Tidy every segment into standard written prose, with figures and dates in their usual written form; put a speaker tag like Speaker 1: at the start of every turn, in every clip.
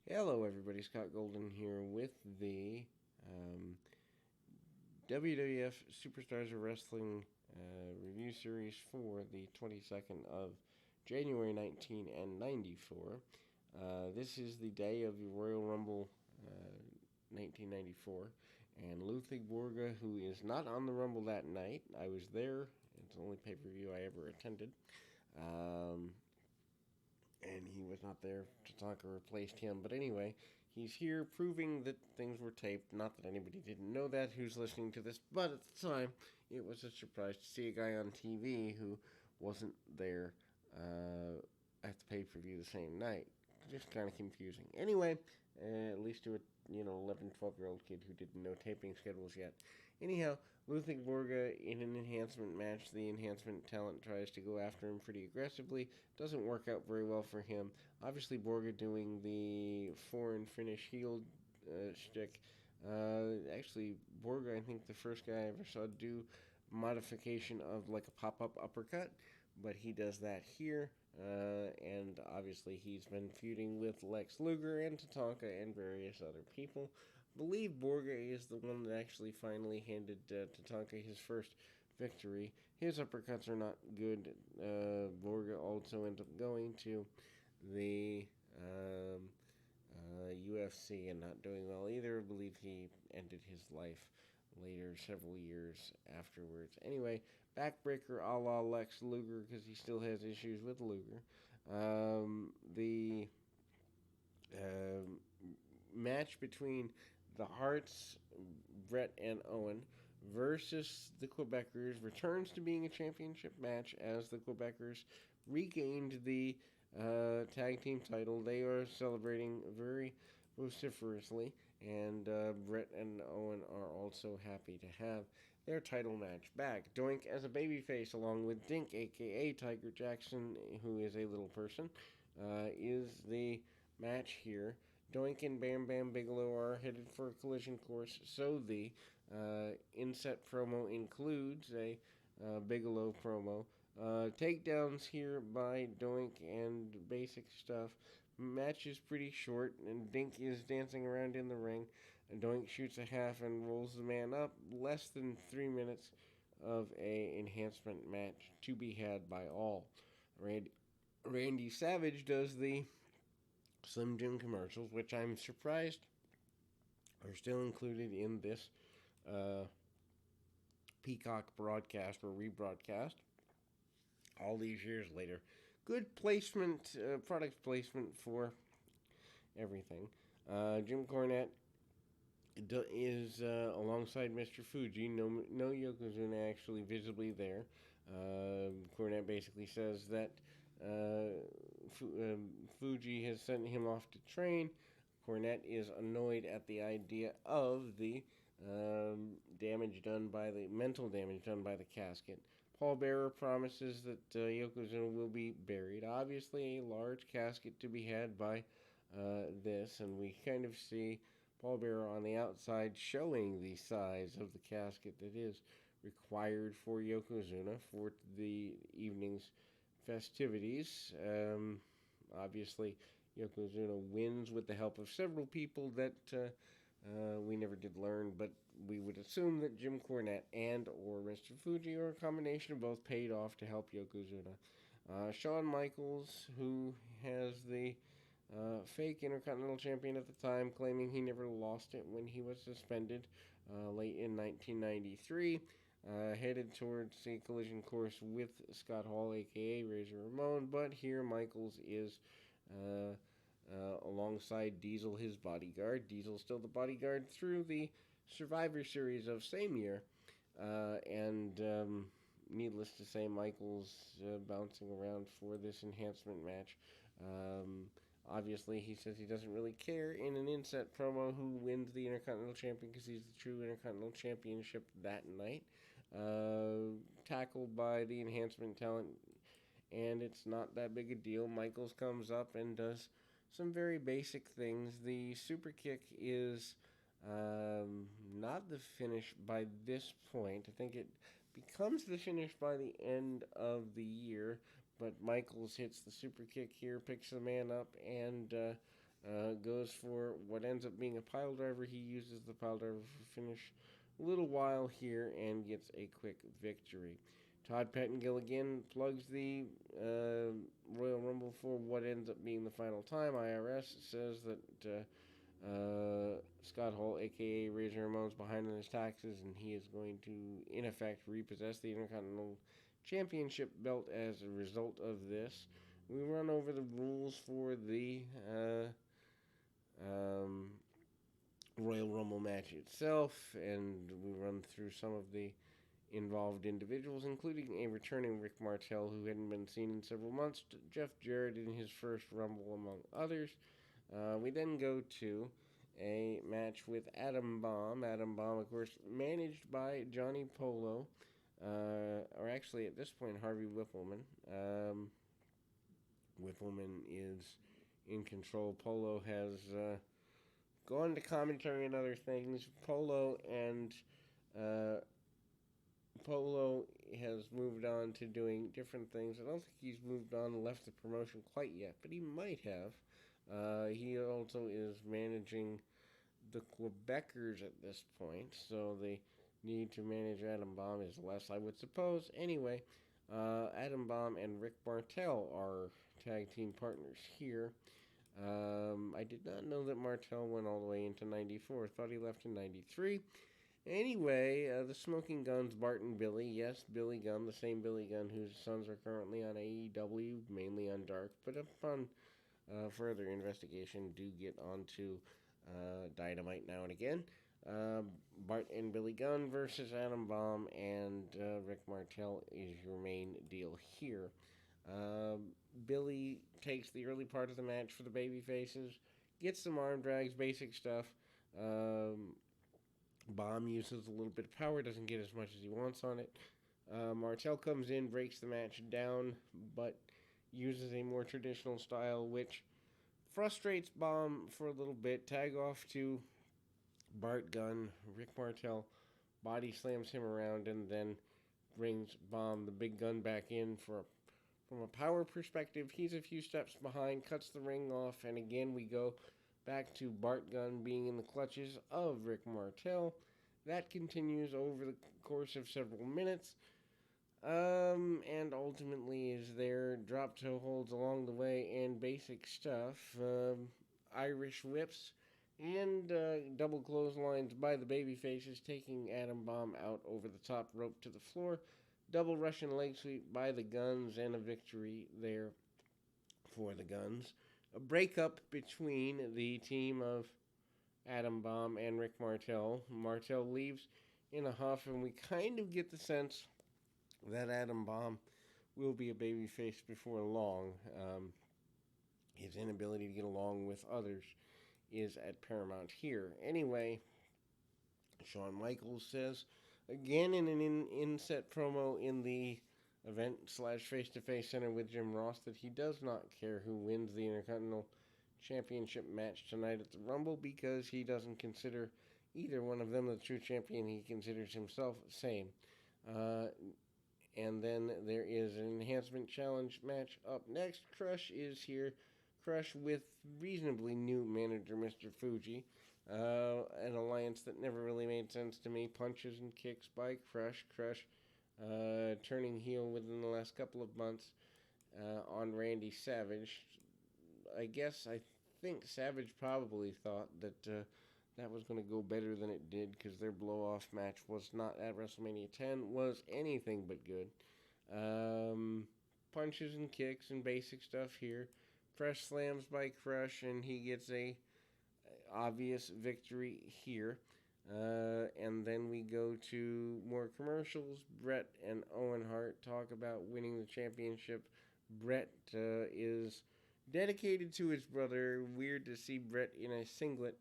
Speaker 1: Hello, everybody. Scott Golden here with the WWF Superstars of Wrestling review series for the 22nd of January 1994. This is the day of the Royal Rumble 1994. And Ludwig Borga, who is not on the Rumble that night, I was there. It's the only pay per view I ever attended. Um, and he was not there. Tatanka replaced him. But anyway, he's here proving that things were taped. Not that anybody didn't know that who's listening to this, but at the time, it was a surprise to see a guy on TV who wasn't there at the pay per view the same night. Just kind of confusing. Anyway, at least to a 11, 12 year old kid who didn't know taping schedules yet. Anyhow, Ludwig Borga in an enhancement match. The enhancement talent tries to go after him pretty aggressively. Doesn't work out very well for him. Obviously, Borga doing the foreign finish heel shtick. Actually, Borga, I think the first guy I ever saw do modification of like a pop up uppercut, but he does that here. And obviously, he's been feuding with Lex Luger and Tatanka and various other people. I believe Borga is the one that actually finally handed Tatanka his first victory. His uppercuts are not good. Borga also ends up going to the UFC and not doing well either. I believe he ended his life later, several years afterwards. Anyway, backbreaker a la Lex Luger because he still has issues with Luger. The um match between the Hearts, Brett and Owen, versus the Quebecers returns to being a championship match as the Quebecers regained the tag team title. They are celebrating very vociferously, and Brett and Owen are also happy to have their title match back. Doink as a babyface, along with Dink, aka Tiger Jackson, who is a little person, is the match here. Doink and Bam Bam Bigelow are headed for a collision course, so the inset promo includes a Bigelow promo. Takedowns here by Doink and basic stuff. Match is pretty short, and Dink is dancing around in the ring. And Doink shoots a half and rolls the man up. Less than 3 minutes of a enhancement match to be had by all. Randy Savage does the Slim Jim commercials, which I'm surprised are still included in this uh, Peacock broadcast or rebroadcast all these years later. Good placement, product placement for everything. Jim Cornette is alongside Mr. Fuji. No Yokozuna actually visibly there. Cornette basically says that Fuji has sent him off to train. Cornette is annoyed at the idea of the damage done by the mental damage done by the casket. Paul Bearer promises that Yokozuna will be buried. Obviously, a large casket to be had by this, and we kind of see Paul Bearer on the outside showing the size of the casket that is required for Yokozuna for the evening's festivities. Obviously, Yokozuna wins with the help of several people that we never did learn, but we would assume that Jim Cornette and or Mr. Fuji or a combination of both paid off to help Yokozuna. Shawn Michaels, who has the fake Intercontinental Champion at the time, claiming he never lost it when he was suspended late in 1993. Headed towards the collision course with Scott Hall, aka Razor Ramon, but here Michaels is alongside Diesel, his bodyguard. Diesel's still the bodyguard through the Survivor Series of same year, and needless to say, Michaels bouncing around for this enhancement match. Obviously, he says he doesn't really care in an inset promo who wins the Intercontinental Champion because he's the true Intercontinental Championship that night. Tackled by the enhancement talent, and it's not that big a deal. Michaels comes up and does some very basic things. The super kick is not the finish by this point. I think it becomes the finish by the end of the year, but Michaels hits the super kick here, picks the man up, and goes for what ends up being a pile driver. He uses the pile driver for finish a little while here and gets a quick victory. Todd Pettengill again plugs the Royal Rumble for what ends up being the final time. IRS says that Scott Hall, aka Razor Ramon's behind on his taxes, and he is going to, in effect, repossess the Intercontinental Championship belt as a result of this. We run over the rules for the um, Royal Rumble match itself, and we run through some of the involved individuals, including a returning Rick Martel who hadn't been seen in several months, Jeff Jarrett in his first Rumble, among others. We then go to a match with Adam Bomb. Adam Bomb, of course, managed by Johnny Polo, or actually at this point, Harvey Whippleman. Whippleman is in control. Polo has gone to commentary and other things. Polo has moved on to doing different things. I don't think he's moved on and left the promotion quite yet, but he might have. He also is managing the Quebecers at this point, so the need to manage Adam Bomb is less, I would suppose. Anyway, Adam Bomb and Rick Martel are tag team partners here. I did not know that Martel went all the way into 94. Thought he left in 93. Anyway, the Smoking Guns, Bart and Billy. Yes, Billy Gunn, the same Billy Gunn whose sons are currently on AEW, mainly on Dark, but upon further investigation, do get onto Dynamite now and again. Bart and Billy Gunn versus Adam Bomb and Rick Martel is your main deal here. Billy takes the early part of the match for the baby faces, gets some arm drags, basic stuff. Bomb uses a little bit of power, doesn't get as much as he wants on it. Martel comes in, breaks the match down, but uses a more traditional style, which frustrates Bomb for a little bit. Tag off to Bart Gunn. Rick Martel body slams him around and then brings Bomb, the big gun, back in from a power perspective. He's a few steps behind, cuts the ring off, and again we go back to Bart Gunn being in the clutches of Rick Martel. That continues over the course of several minutes. And ultimately is there drop toe holds along the way and basic stuff. Irish whips and double clotheslines by the babyfaces, taking Adam Bomb out over the top rope to the floor. Double Russian leg sweep by the Guns and a victory there for the Guns. A breakup between the team of Adam Bomb and Rick Martel. Martel leaves in a huff, and we kind of get the sense that Adam Bomb will be a babyface before long. His inability to get along with others is at paramount here. Anyway, Shawn Michaels says, again in an inset promo in the event / face-to-face center with Jim Ross, that he does not care who wins the Intercontinental Championship match tonight at the Rumble because he doesn't consider either one of them the true champion. He considers himself the same. And then there is an enhancement challenge match up next. Crush is here. Crush with reasonably new manager Mr. Fuji. An alliance that never really made sense to me. Punches and kicks by Crush. Crush turning heel within the last couple of months on Randy Savage. I think Savage probably thought that that was going to go better than it did, because their blow-off match was not at WrestleMania 10, was anything but good. Punches and kicks and basic stuff here. Press slams by Crush, and he gets a obvious victory here. And then we go to more commercials. Bret and Owen Hart talk about winning the championship. Bret is dedicated to his brother. Weird to see Bret in a singlet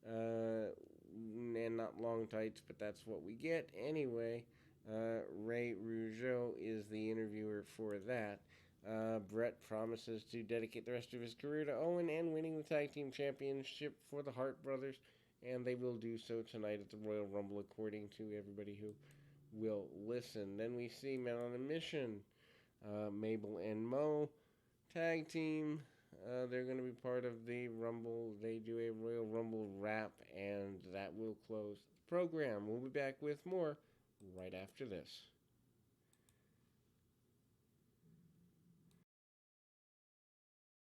Speaker 1: and not long tights, but that's what we get. Anyway, Ray Rougeau is the interviewer for that. Bret promises to dedicate the rest of his career to Owen and winning the tag team championship for the Hart brothers, and they will do so tonight at the Royal Rumble, according to everybody who will listen. Then we see Men on a Mission, Mabel and Mo, tag team. they're going to be part of the Rumble. They do a Royal Rumble wrap, and that will close the program. We'll be back with more right after this.